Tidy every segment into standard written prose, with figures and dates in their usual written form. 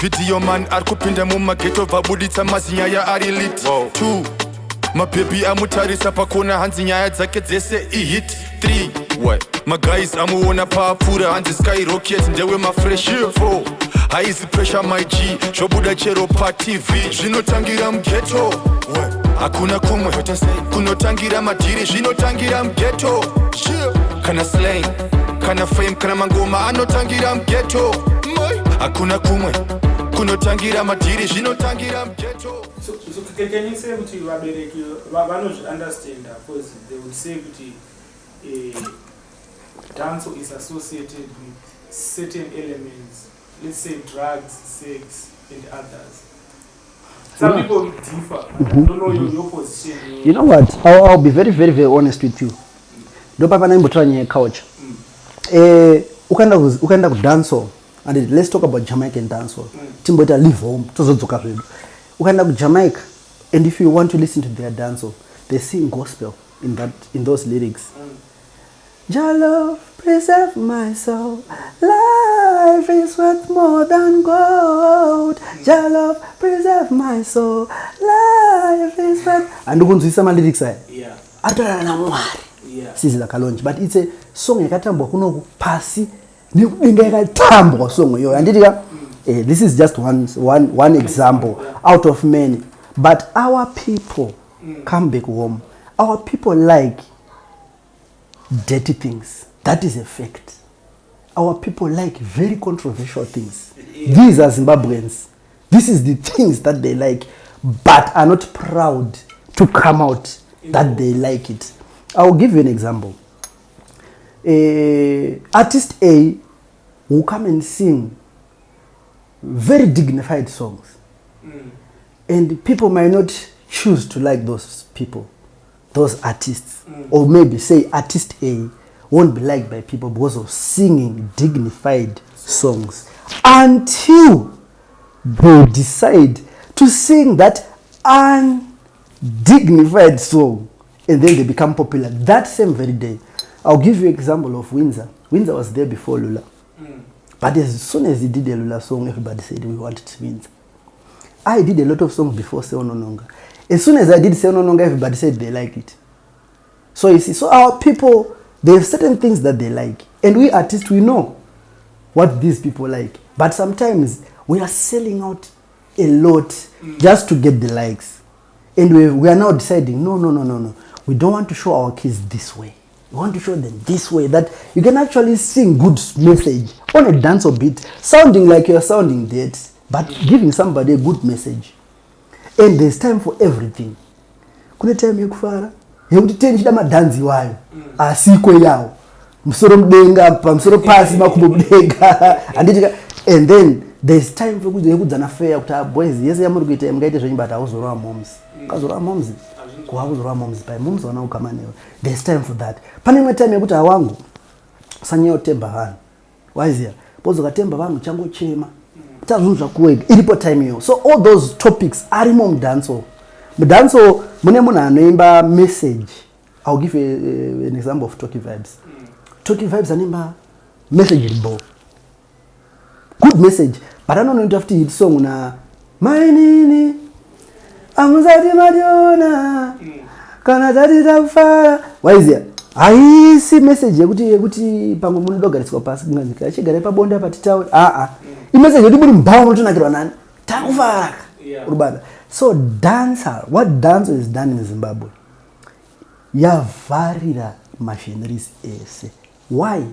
video man arikupinda mumageto vabuditsa mazinyaya ari lit 2 mabebi amutarisa pakona hanzi nyaya dzake dzese ihit 3 maguys amuona paapfuura hanzi skyrocket ndewe mafresh 4 haizi pressure my G zvobuda chero patv zvinotangira mugeto hakuna kumwe kunotangira madhiri zvinotangira mugeto kana slang kana fame kana mangoma anotangira mugeto hakuna kumwe kunotangira madhiri zvinotangira mugeto. So can you say kuti vabereki vanozvi understand because they would say kuti dance is associated with certain elements, let's say drugs, sex and others. Some people differ. I don't know your position. You know what? I'll be very, very, very honest with you. Ndopa naimbotranya couch. Ukaenda ku dancehall and let's talk about Jamaican dancehall. Timbota leave home tozodzoka zvedu. Ukaenda ku Jamaica and if you want to listen to their dancehall, they sing gospel in those lyrics. Your love preserve my soul. Life is worth more than gold. Your love preserve my soul. Life is worth. And ukunzwisa ma lyrics aya. Yeah. Atona na mwari. Yeah. Sizi la kalonji, but it's a song yakatambwa kuno pasi ndinga yakatambwa song yo. And this is just one example out of many. But our people come back home. Our people like dirty things. That is a fact. Our people like very controversial things. These are Zimbabweans. This is the things that they like, but are not proud to come out that they like it. I'll give you an example. Artist A will come and sing very dignified songs. And people might not choose to like those people, those artists. Or maybe say artist A won't be liked by people because of singing dignified songs. Until they decide to sing that undignified song and then they become popular that same very day. I'll give you an example of Windsor. Windsor was there before Lula. But as soon as he did a Lula song, everybody said we wanted Windsor. I did a lot of songs before Seonononga. As soon as I did Seonononga, everybody said they like it. So you see, so our people, they have certain things that they like. And we artists, we know what these people like. But sometimes we are selling out a lot just to get the likes. And we are now deciding, no. We don't want to show our kids this way. We want to show them this way, that you can actually sing good message on a dance or beat, sounding like you're sounding dead, but giving somebody a good message. And there's time for everything. Kuna time yekufara, yekuti tenjida madanzi wayo, asiko yawo. Musoro mdenga, musoro pasi makumbo mdenga. And then there's time for kudzana fair kuti boys yese yamuri kuita mgaite zvenyibata auzorwa moms. Kazorwa moms. Kuhauzorwa moms by moms wana ukamanewa. There's time for that. Pane time yekuti awangu sanyeo temba hanu. Waiziya, bozo katemba vangu chango chema. Tazunza kuwega ilipo time yo. So all those topics are mu dancehall. Mu dancehall mune muna anoimba message. I'll give you an example of Talky Vibes. Talky Vibes anoimba message libo. Good message. But I don't know if hit song na mainini amuzati madiona kana tati takufara. Why is it? Aisi message yekuti pamwe munodogariswa pasi kunganzika achigara pabonda patitauri imessage yekuti muri mbawa munotonakirwa nani takufara urubanda. So dancer, what dance is done in Zimbabwe yavarira magenres ese. Why?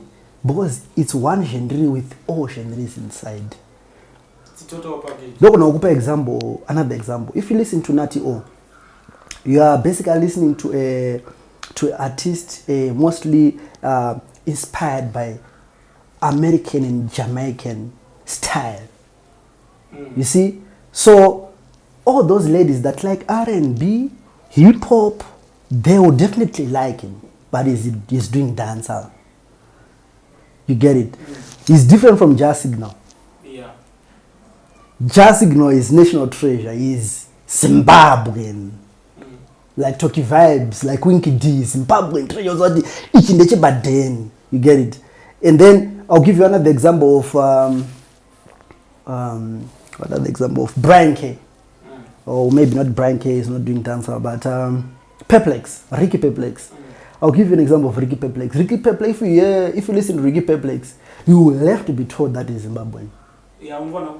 Because it's one genre with all genres inside. It's a total package. Look, example, another example. If you listen to Natty O, you are basically listening to an artist mostly inspired by American and Jamaican style. You see? So all those ladies that like R&B, hip hop, they will definitely like him. But he's doing dancehall. You get it? He's different from Jazz Signal. Yeah. Jazz Signal is national treasure. He's Zimbabwean. Like Talky Vibes, like Winky D, Zimbabwean treasures. But then you get it. And then I'll give you another example of what other example of Brian K? Or maybe not Brian K is not doing dancehall, but Perplex, Ricky Perplex. I'll give you an example of Ricky Perplex. Ricky Perplex, if you listen to Ricky Perplex, you will have to be told that is Zimbabwean. Yeah, I'm gonna.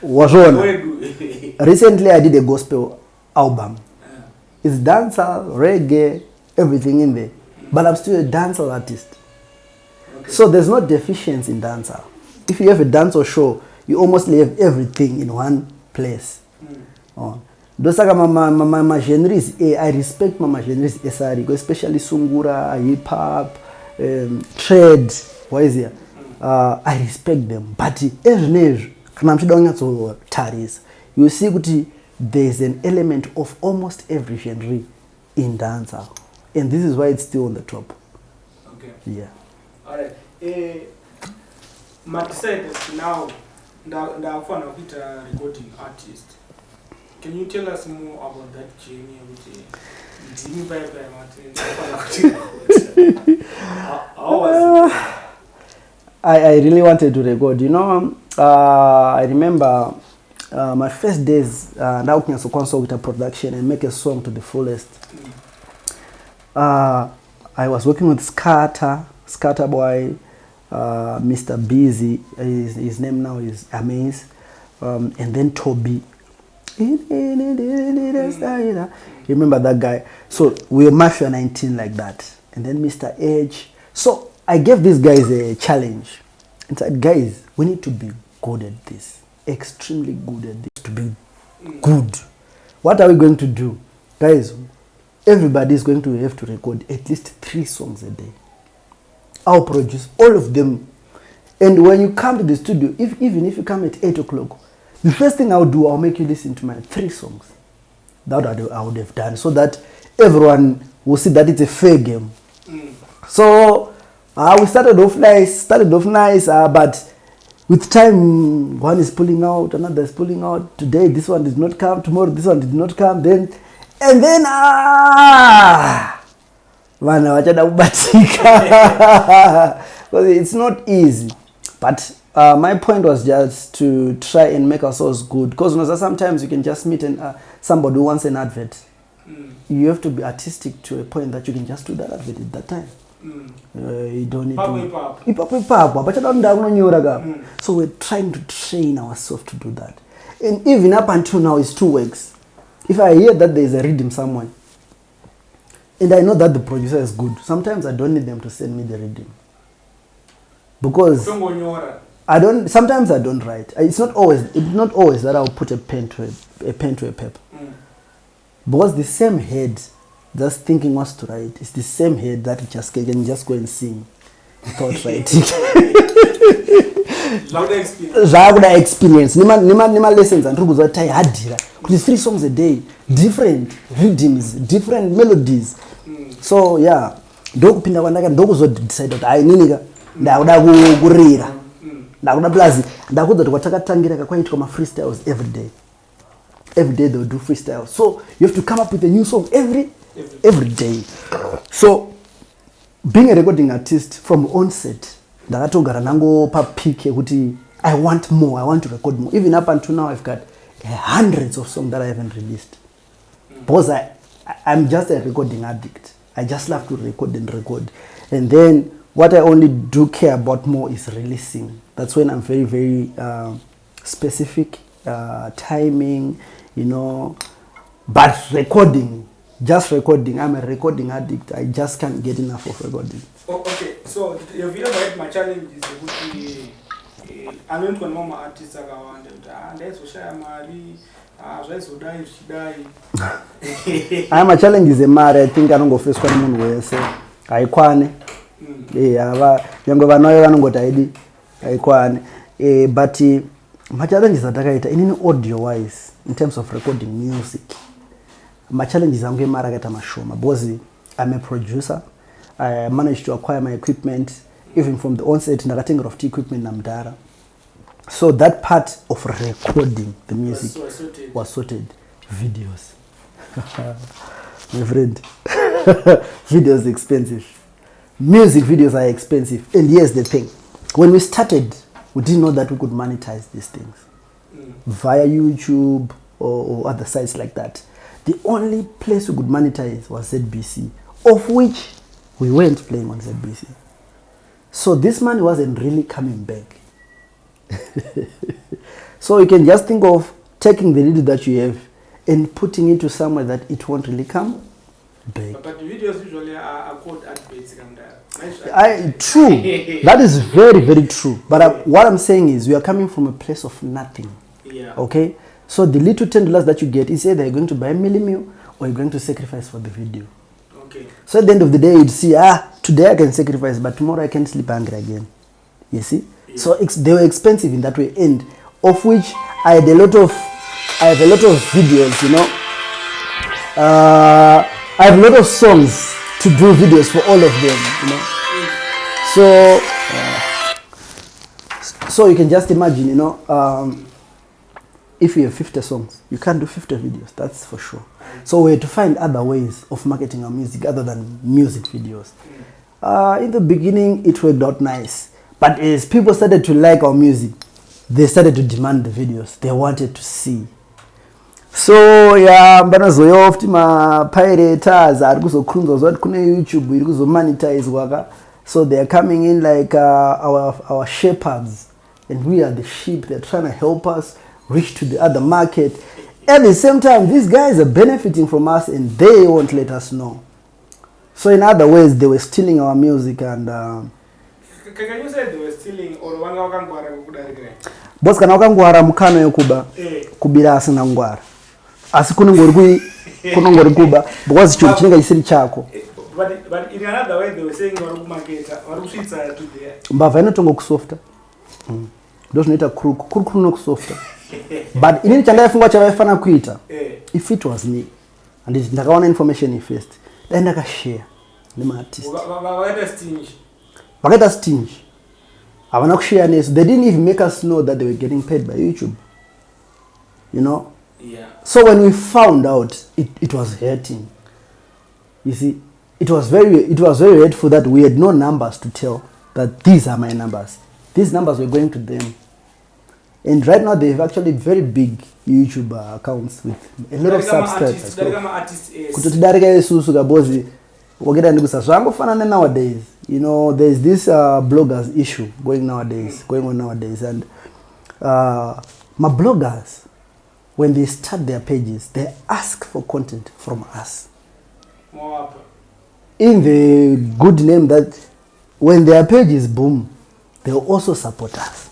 Was on. Recently, I did a gospel album. It's dancehall, reggae, everything in there. But I'm still a dancehall artist. Okay. So there's no deficiency in dancehall. If you have a dancehall show, you almost have everything in one place. Those are my genres. I respect my genres, especially sungura, hip hop, trade. What is here? I respect them. But you see there's an element of almost every genre in dancehall. And this is why it's still on the top. Okay. Yeah. Alright. My decided now that one of it a recording artist. Can you tell us more about that journey with how was it? I really wanted to record. You know, I remember my first days now working as a console with a production and make a song to the fullest. I was working with Scatter Boy, Mr. Busy, his name now is Amaze, and then Toby. You remember that guy? So we were Mafia 19 like that, and then Mr. Edge. So I gave these guys a challenge and said, guys, we need to be good at this, extremely good at this, to be good. What are we going to do? Guys, everybody is going to have to record at least 3 songs a day. I'll produce all of them. And when you come to the studio, even if you come at 8 o'clock, the first thing I'll do, I'll make you listen to my 3 songs. That I would have done, so that everyone will see that it's a fair game. So we started off nice, but with time, one is pulling out, another is pulling out. Today, this one did not come. Tomorrow, this one did not come. Man, it's not easy. But my point was just to try and make ourselves good. Because sometimes you can just meet somebody who wants an advert. You have to be artistic to a point that you can just do that advert at that time. You don't need to. So we're trying to train ourselves to do that. And even up until now, it's 2 weeks. If I hear that there is a rhythm somewhere, and I know that the producer is good, sometimes I don't need them to send me the rhythm. Because sometimes I don't write. It's not always that I'll put a pen to a paper. Because the same head that's thinking wants to write, it's the same head that can just go and sing without writing. Zvakuda experience. Nima lessons and rules that I had 3 songs a day, different rhythms, different melodies. So yeah, ndokupinda kwandaka ndokuzodecide kuti ai nini ndakuda kurira. Ndakuda plus ndakuda kwatakatangira kakwaitwa ma freestyles every day. Every day they'll do freestyle. So you have to come up with a new song every day. So being a recording artist from onset, ndakatogara nango pa peak yekuti I want more, I want to record more. Even up until now I've got hundreds of songs that I haven't released. Because I'm just a recording addict. I just love to record. And then what I only do care about more is releasing. That's when I'm very, very specific, timing, you know. But recording, I'm a recording addict. I just can't get enough of recording. Oh, okay, so have you ever had my challenge is I'm not going to artists and that's I'm a challenge is a mare. I think I don't go first one way. So I kwane. Yango vanoyo vanongoti haidi aikwane. But my challenge is that in audio wise, in terms of recording music, my challenge is I'm getting maragata mashoma. Because I'm a producer. I managed to acquire my equipment, even from the onset, nagatenga of equipment namdara. So that part of recording the music was sorted. Videos. My friend. Videos are expensive. Music videos are expensive. And here's the thing. When we started we didn't know that we could monetize these things via YouTube or other sites like that. The only place we could monetize was ZBC, of which we weren't playing on ZBC. So this money wasn't really coming back. So you can just think of taking the little that you have and putting it to somewhere that it won't really come back. But the videos usually are called adverts. True. That is very, very true. But what I'm saying is we are coming from a place of nothing. Yeah. Okay? So the little $10 that you get is either you're going to buy a meal or you're going to sacrifice for the video. Okay. So at the end of the day, you'd see, today I can sacrifice, but tomorrow I can sleep hungry again. You see? Yeah. So they were expensive in that way, and of which I have a lot of videos, you know. I have a lot of songs to do videos for all of them, you know. So you can just imagine, you know, if you have 50 songs, you can't do 50 videos, that's for sure. So we had to find other ways of marketing our music other than music videos. In the beginning, it worked out nice. But as people started to like our music, they started to demand the videos. They wanted to see. So yeah, mbanazoya ofti ma pirates ari kuzokrunzwa zvati kune YouTube iri kuzomonetize waka. So they are coming in like our shepherds, and we are the sheep. They're trying to help us reach to the other market. At the same time, these guys are benefiting from us, and they won't let us know. So in other ways, they were stealing our music and. Can you say they were stealing or wanga wakangwara kudarikira? Boss kana wakangwara mukano yokuba kubira asina ngwara. Asi kunongori kuba because chicho chinenge chisiri chako. But in another way they were saying vari kumaketa vari kusvitsa to there. Mbavha inotongo kusofta. Ndo zvinoita kuru nokusofta. But inini chandaifunga chavaifana kuita. If it was me and ndakaona information first, then ndakashare nema artist. Vakaita stingy. Havana kushare nesu. They didn't even make us know that they were getting paid by YouTube. You know? Yeah. So when we found out, it was hurting. You see, it was very hurtful that we had no numbers to tell that these are my numbers. These numbers were going to them. And right now they have actually very big YouTube accounts with a lot of subscribers. Nowadays, you know, there's this bloggers issue going on nowadays, and my bloggers, when they start their pages, they ask for content from us. In the good name that when their pages boom, they'll also support us.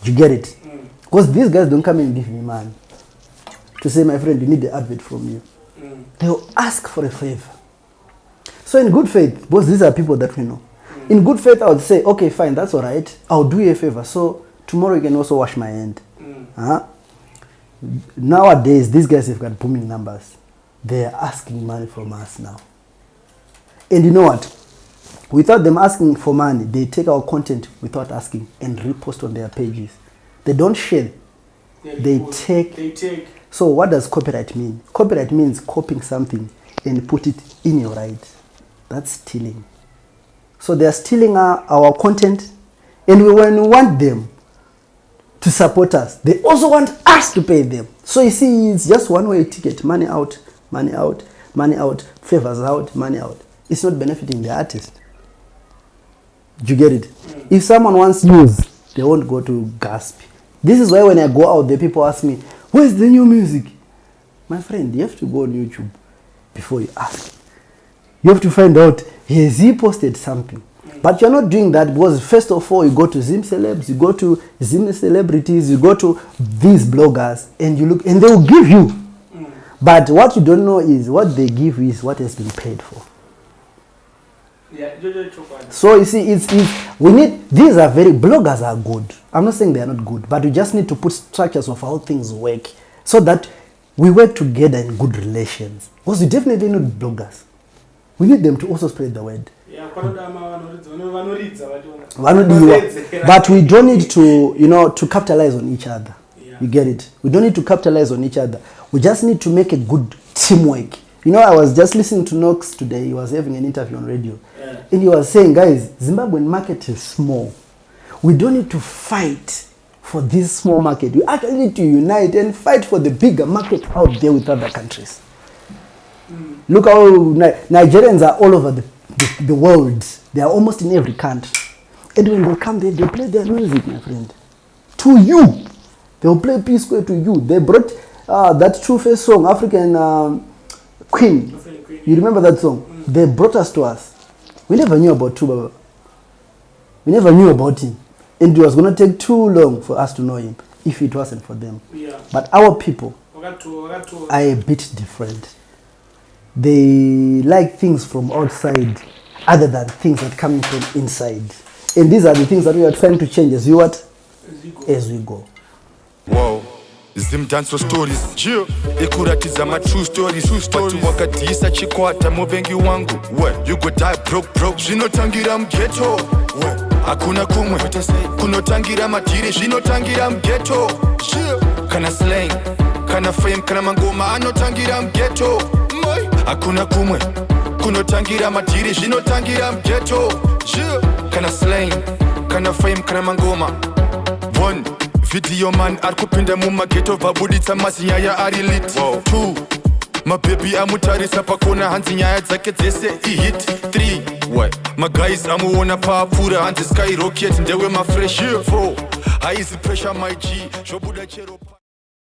You get it? Because these guys don't come and give me money to say, my friend, you need the advert from you. They'll ask for a favor. So in good faith, because these are people that we know. In good faith, I would say, okay, fine, that's all right. I'll do you a favor. So tomorrow you can also wash my hand. Nowadays, these guys have got booming numbers. They are asking money from us now. And you know what? Without them asking for money, they take our content without asking and repost on their pages. They don't share. They take. So what does copyright mean? Copyright means copying something and put it in your right. That's stealing. So they are stealing our content, and when we want them to support us, they also want us to pay them. So you see, it's just one-way ticket. Money out, money out, money out, favors out, money out. It's not benefiting the artist. Do you get it? If someone wants news, they won't go to Guspy. This is why when I go out there, people ask me, where's the new music? My friend, you have to go on YouTube before you ask. You have to find out, has he posted something? But you're not doing that because first of all, you go to Zim Celebs, you go to Zim Celebrities, you go to these bloggers, and you look, and they will give you. But what you don't know is what they give is what has been paid for. Yeah, so you see, we need, these are bloggers are good. I'm not saying they are not good, but we just need to put structures of how things work so that we work together in good relations. Because we definitely need bloggers. We need them to also spread the word. Yeah, but we don't need to, you know, to capitalize on each other. Yeah. You get it? We don't need to capitalize on each other. We just need to make a good teamwork. You know, I was just listening to Knox today. He was having an interview on radio. Yeah. And he was saying, guys, Zimbabwean market is small. We don't need to fight for this small market. We actually need to unite and fight for the bigger market out there with other countries. Look how Nigerians are all over the world. They are almost in every country. And when they come there, they play their music, my friend. To you. They'll play P Square to you. They brought that True Face song, African Queen. You remember that song? They brought us to us. We never knew about True Baba. We never knew about him. And it was going to take too long for us to know him if it wasn't for them. Yeah. But our people are a bit different. They like things from outside other than things that come from inside. And these are the things that we are trying to change as we what? As we go. Wow. Zimdancehall stories. Chill. Ekuratiza my true stories. Watu wakatiisa chikwata muvengi wangu. You go die broke. Zvinotangira mghetto. Hakuna kumwe. Kunotangira matiri. Zvinotangira mghetto. Chill. Kana slang. Kana fame. Kana mangoma. Anotangira mghetto. Hakuna kumwe. Kunotangira matiri. Zvinotangira mghetto. Chill. Kana slang. Kana fame. Kana mangoma. One. Video man arikupinda mumageto vabuditsa mazinyaya ari lit. 2 mabhebi amutarisa pakona hanzi nyaya dzake dzese ihit. 3 maguys amuona paapfuura hanzi skyrocket ndewe mafresh. 4 haizi pressure my G zvobuda chero